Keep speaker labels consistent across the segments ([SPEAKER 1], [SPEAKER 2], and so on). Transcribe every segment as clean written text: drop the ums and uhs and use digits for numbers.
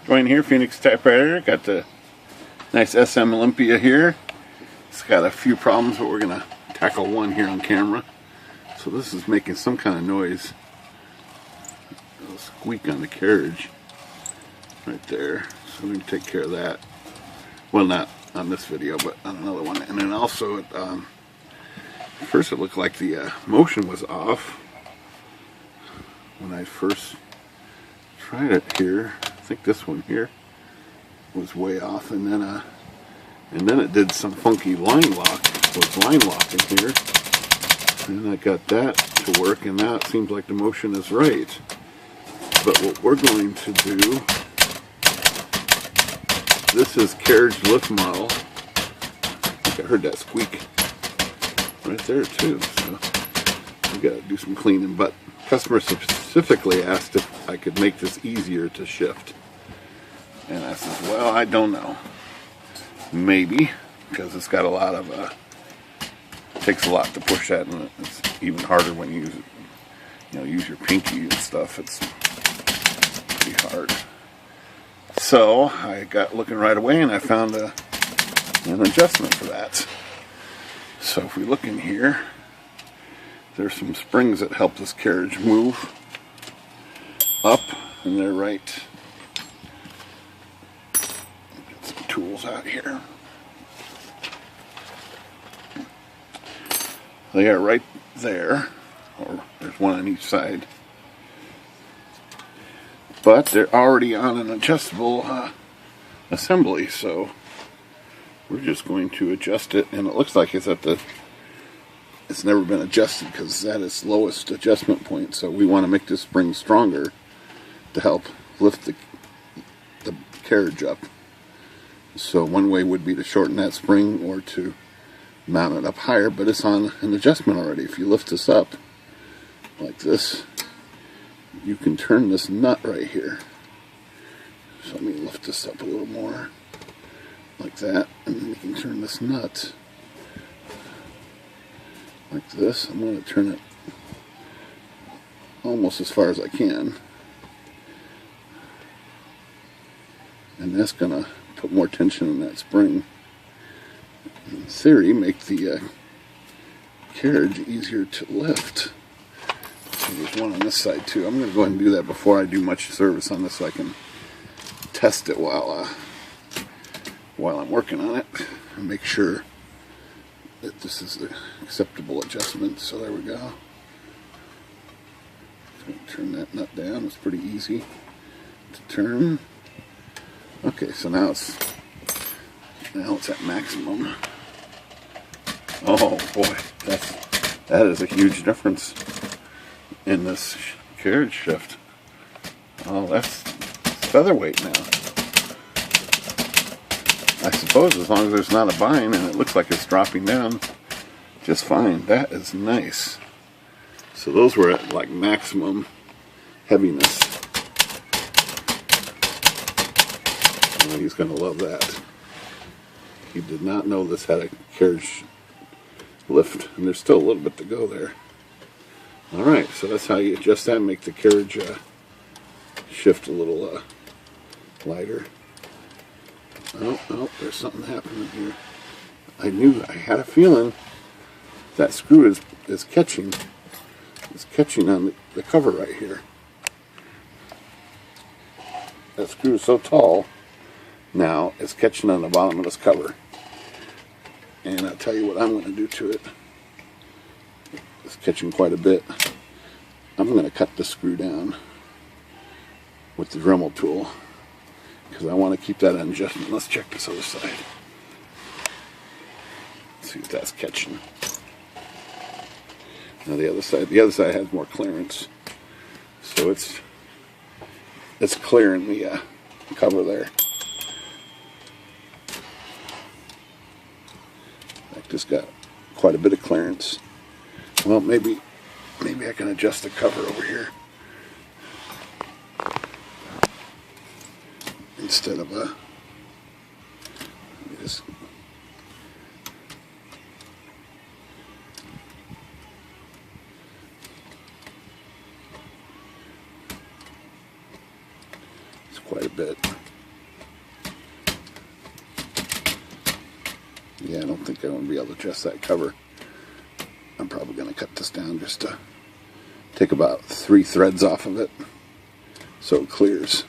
[SPEAKER 1] Dwayne here, Phoenix Typewriter. Got the nice SM Olympia here. It's got a few problems, but we're going to tackle one here on camera. So this is making some kind of noise. A squeak on the carriage right there. So we can take care of that. Well, not on this video, but on another one. And then also, first it looked like the motion was off when I first tried it here. I think this one here was way off, and then it did some funky line lock. It was line locking here, and I got that to work, and now it seems like the motion is right. But what we're going to do, this is Carriage lift model. I think I heard that squeak right there too, so we got to do some cleaning. But customer specifically asked if I could make this easier to shift, and I said, well, I don't know, maybe, because it's got a lot of it takes a lot to push that, and it's even harder when you use your pinky and stuff. It's pretty hard. So I got looking right away, and I found an adjustment for that. So if we look in here, there's some springs that help this carriage move up, and they're right. Get some tools out here. They are right there, or there's one on each side. But they're already on an adjustable assembly, so we're just going to adjust it, and it looks like it's it's never been adjusted because that is lowest adjustment point. So we want to make this spring stronger to help lift the carriage up. So one way would be to shorten that spring or to mount it up higher, but it's on an adjustment already. If you lift this up like this, you can turn this nut right here. So let me lift this up a little more like that, and then you can turn this nut like this. I'm going to turn it almost as far as I can, and that's going to put more tension in that spring. In theory, make the carriage easier to lift. So there's one on this side too. I'm going to go ahead and do that before I do much service on this, so I can test it while I'm working on it and make sure that this is the acceptable adjustment. So there we go. Turn that nut down. It's pretty easy to turn. Okay, so now it's at maximum. Oh boy, that is a huge difference in this carriage shift. Oh, that's featherweight now. I suppose as long as there's not a bind and it looks like it's dropping down just fine. That is nice. So those were at like maximum heaviness. Oh, he's going to love that. He did not know this had a carriage lift, and there's still a little bit to go there. Alright, so that's how you adjust that and make the carriage shift a little lighter. Oh, there's something happening here. I had a feeling that screw is catching on the cover right here. That screw is so tall now, it's catching on the bottom of this cover. And I'll tell you what I'm going to do to it. It's catching quite a bit. I'm going to cut the screw down with the Dremel tool, because I want to keep that on adjustment. Let's check this other side. See if that's catching. Now the other side has more clearance, so it's clearing the cover there. Just got quite a bit of clearance. Well, maybe I can adjust the cover over here instead of just it's quite a bit. Yeah, I don't think I'm going to be able to adjust that cover. I'm probably going to cut this down just to take about 3 threads off of it so it clears.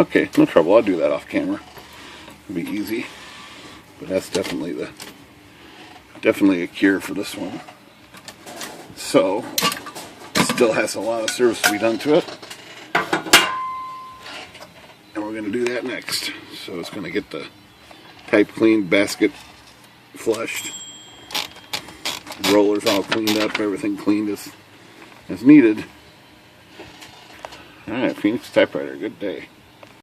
[SPEAKER 1] Okay, no trouble. I'll do that off camera. It'll be easy. But that's definitely a cure for this one. So, it still has a lot of service to be done to it. And we're going to do that next. So it's going to get the pipe cleaned, basket flushed, rollers all cleaned up, everything cleaned as needed. Alright, Phoenix Typewriter, good day.